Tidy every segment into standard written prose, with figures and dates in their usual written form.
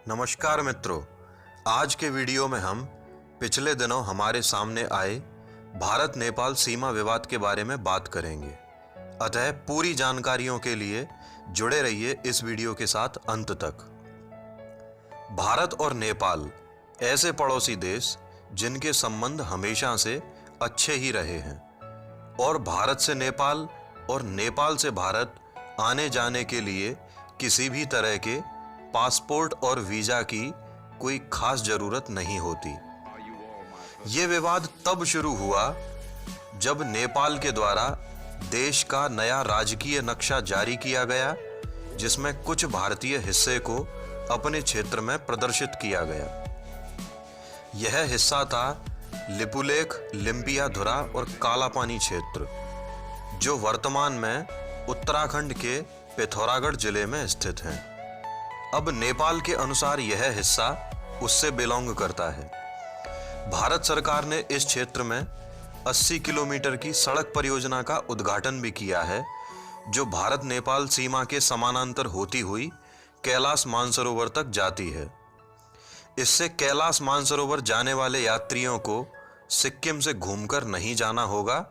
नमस्कार मित्रों, आज के वीडियो में हम पिछले दिनों हमारे सामने आए भारत नेपाल सीमा विवाद के बारे में बात करेंगे। अतः पूरी जानकारियों के लिए जुड़े रहिए इस वीडियो के साथ अंत तक। भारत और नेपाल ऐसे पड़ोसी देश जिनके संबंध हमेशा से अच्छे ही रहे हैं और भारत से नेपाल और नेपाल से भारत आने जाने के लिए किसी भी तरह के पासपोर्ट और वीजा की कोई खास जरूरत नहीं होती। ये विवाद तब शुरू हुआ जब नेपाल के द्वारा देश का नया राजकीय नक्शा जारी किया गया, जिसमें कुछ भारतीय हिस्से को अपने क्षेत्र में प्रदर्शित किया गया। यह हिस्सा था लिपुलेख, लिम्पियाधुरा और कालापानी क्षेत्र, जो वर्तमान में उत्तराखंड के पिथौरागढ़ जिले में स्थित हैं। अब नेपाल के अनुसार यह हिस्सा उससे बिलोंग करता है। भारत सरकार ने इस क्षेत्र में 80 किलोमीटर की सड़क परियोजना का उद्घाटन भी किया है, जो भारत नेपाल सीमा के समानांतर होती हुई कैलाश मानसरोवर तक जाती है। इससे कैलाश मानसरोवर जाने वाले यात्रियों को सिक्किम से घूमकर नहीं जाना होगा।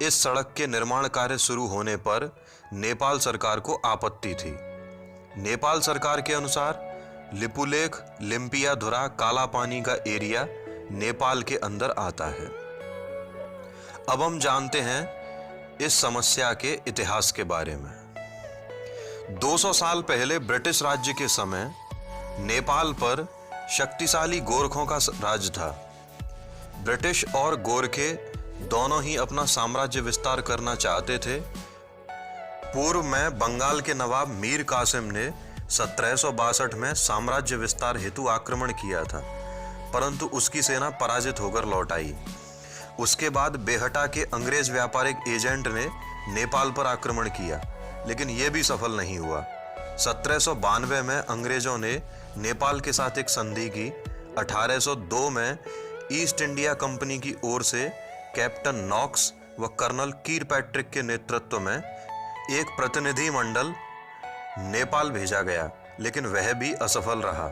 इस सड़क के निर्माण कार्य शुरू होने पर नेपाल सरकार को आपत्ति थी। नेपाल सरकार के अनुसार लिपुलेख, लिम्पियाधुरा, कालापानी का एरिया नेपाल के अंदर आता है। अब हम जानते हैं इस समस्या के इतिहास के बारे में। 200 साल पहले ब्रिटिश राज्य के समय नेपाल पर शक्तिशाली गोरखों का राज था। ब्रिटिश और गोरखे दोनों ही अपना साम्राज्य विस्तार करना चाहते थे। पूर्व में बंगाल के नवाब मीर कासिम ने 1762 में साम्राज्य विस्तार हेतु आक्रमण किया था, परंतु उसकी सेना पराजित होकर लौट आई। उसके बाद बेहटा के अंग्रेज व्यापारिक एजेंट ने नेपाल पर आक्रमण किया, लेकिन यह भी सफल नहीं हुआ। 1792 में अंग्रेजों ने नेपाल के साथ एक संधि की। 1802 में ईस्ट इंडिया कंपनी की ओर से कैप्टन नॉक्स व कर्नल कीरपैट्रिक के नेतृत्व में एक प्रतिनिधि मंडल नेपाल भेजा गया, लेकिन वह भी असफल रहा।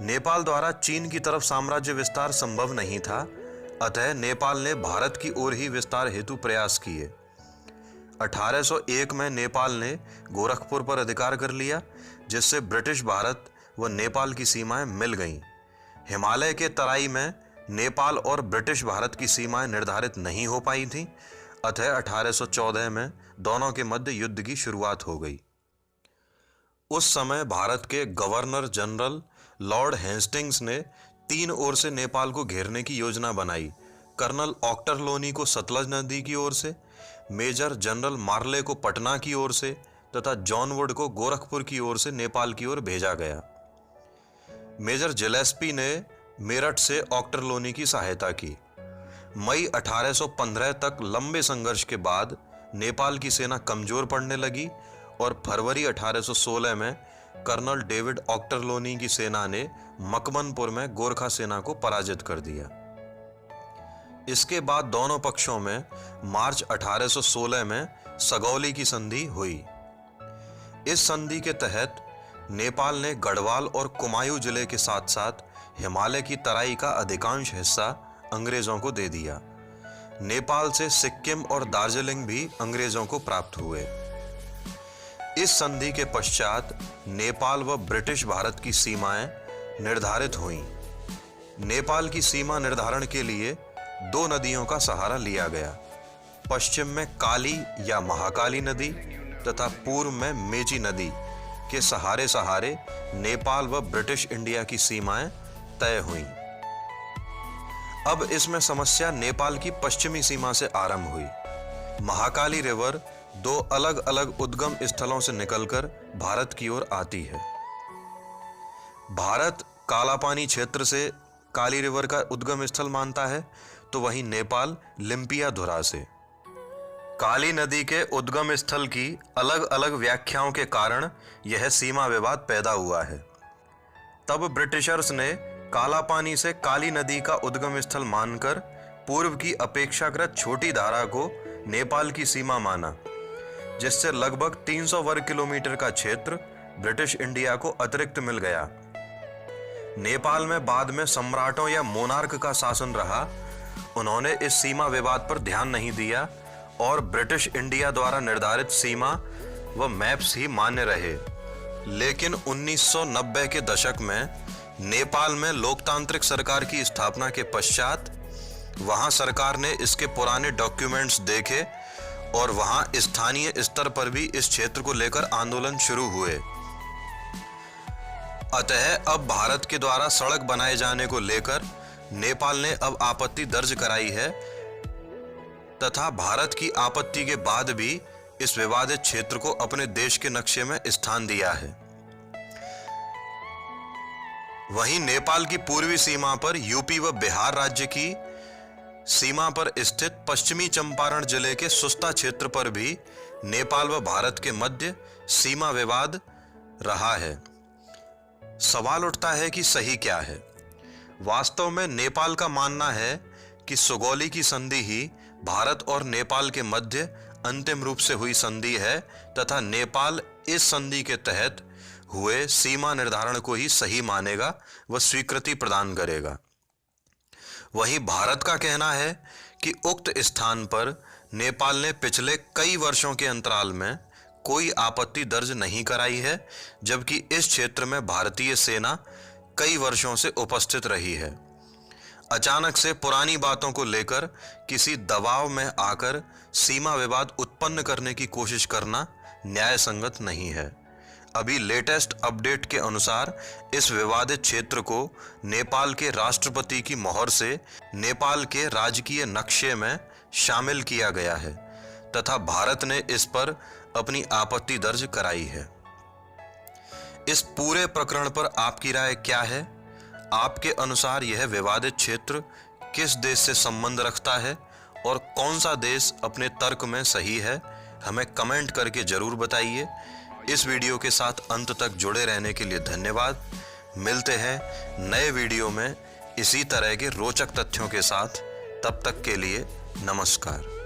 नेपाल द्वारा चीन की तरफ साम्राज्य विस्तार संभव नहीं था, अतः नेपाल ने भारत की ओर ही विस्तार हेतु प्रयास किए। 1801 में नेपाल ने गोरखपुर पर अधिकार कर लिया, जिससे ब्रिटिश भारत व नेपाल की सीमाएं मिल गईं। हिमालय के तराई में नेपाल और ब्रिटिश भारत की सीमाएं निर्धारित नहीं हो पाई थीं, अतः 1814 में दोनों के मध्य युद्ध की शुरुआत हो गई। उस समय भारत के गवर्नर जनरल लॉर्ड हेस्टिंग्स ने 3 ओर से नेपाल को घेरने की योजना बनाई। कर्नल ऑक्टरलोनी को सतलज नदी की ओर से, मेजर जनरल मार्ले को पटना की ओर से तथा जॉन वुड को गोरखपुर की ओर से नेपाल की ओर भेजा गया। मेजर जिलेस्पी ने मेरठ से ऑक्टरलोनी की सहायता की। मई 1815 तक लंबे संघर्ष के बाद नेपाल की सेना कमजोर पड़ने लगी और फरवरी 1816 में कर्नल डेविड ऑक्टरलोनी की सेना ने मकमनपुर में गोरखा सेना को पराजित कर दिया। इसके बाद दोनों पक्षों में मार्च 1816 में सगौली की संधि हुई। इस संधि के तहत नेपाल ने गढ़वाल और कुमायूं जिले के साथ साथ हिमालय की तराई का अधिकांश हिस्सा अंग्रेजों को दे दिया। नेपाल से सिक्किम और दार्जिलिंग भी अंग्रेजों को प्राप्त हुए। इस संधि के पश्चात नेपाल व ब्रिटिश भारत की सीमाएं निर्धारित हुईं। नेपाल की सीमा निर्धारण के लिए 2 नदियों का सहारा लिया गया। पश्चिम में काली या महाकाली नदी तथा पूर्व में मेची नदी के सहारे सहारे नेपाल व ब्रिटिश इंडिया की सीमाएं तय हुईं। अब इसमें समस्या नेपाल की पश्चिमी सीमा से आरंभ हुई। महाकाली रिवर 2 अलग अलग उद्गम स्थलों से निकलकर भारत की ओर आती है। भारत कालापानी क्षेत्र से काली रिवर का उद्गम स्थल मानता है, तो वहीं नेपाल लिम्पियाधुरा से। काली नदी के उद्गम स्थल की अलग अलग व्याख्याओं के कारण यह सीमा विवाद पैदा हुआ है। तब ब्रिटिशर्स ने कालापानी से काली नदी का उद्गम स्थल मानकर पूर्व की अपेक्षाकृत छोटी धारा को नेपाल की सीमा माना, जिससे लगभग 300 वर्ग किलोमीटर का क्षेत्र ब्रिटिश इंडिया को अतिरिक्त मिल गया। नेपाल में बाद में सम्राटों या मोनार्क का शासन रहा, उन्होंने इस सीमा विवाद पर ध्यान नहीं दिया और ब्रिटिश इंडिया द्वारा निर्धारित सीमा व मैप्स ही मान्य रहे। लेकिन 1990 के दशक में नेपाल में लोकतांत्रिक सरकार की स्थापना के पश्चात वहां सरकार ने इसके पुराने डॉक्यूमेंट्स देखे और वहां स्थानीय स्तर पर भी इस क्षेत्र को लेकर आंदोलन शुरू हुए। अतः अब भारत के द्वारा सड़क बनाए जाने को लेकर नेपाल ने अब आपत्ति दर्ज कराई है तथा भारत की आपत्ति के बाद भी इस विवादित क्षेत्र को अपने देश के नक्शे में स्थान दिया है। वहीं नेपाल की पूर्वी सीमा पर यूपी व बिहार राज्य की सीमा पर स्थित पश्चिमी चंपारण जिले के सुस्ता क्षेत्र पर भी नेपाल व भारत के मध्य सीमा विवाद रहा है। सवाल उठता है कि सही क्या है। वास्तव में नेपाल का मानना है कि सुगौली की संधि ही भारत और नेपाल के मध्य अंतिम रूप से हुई संधि है तथा नेपाल इस संधि के तहत हुए सीमा निर्धारण को ही सही मानेगा व स्वीकृति प्रदान करेगा। वहीं भारत का कहना है कि उक्त स्थान पर नेपाल ने पिछले कई वर्षों के अंतराल में कोई आपत्ति दर्ज नहीं कराई है, जबकि इस क्षेत्र में भारतीय सेना कई वर्षों से उपस्थित रही है। अचानक से पुरानी बातों को लेकर किसी दबाव में आकर सीमा विवाद उत्पन्न करने की कोशिश करना न्याय संगत नहीं है। अभी लेटेस्ट अपडेट के अनुसार इस विवादित क्षेत्र को नेपाल के राष्ट्रपति की मोहर से नेपाल के राजकीय नक्शे में शामिल किया गया है तथा भारत ने इस पर अपनी आपत्ति दर्ज कराई है। इस पूरे प्रकरण पर आपकी राय क्या है? आपके अनुसार यह विवादित क्षेत्र किस देश से संबंध रखता है और कौन सा देश अपने तर्क में सही है? हमें कमेंट करके जरूर बताइए। इस वीडियो के साथ अंत तक जुड़े रहने के लिए धन्यवाद। मिलते हैं नए वीडियो में इसी तरह के रोचक तथ्यों के साथ। तब तक के लिए नमस्कार।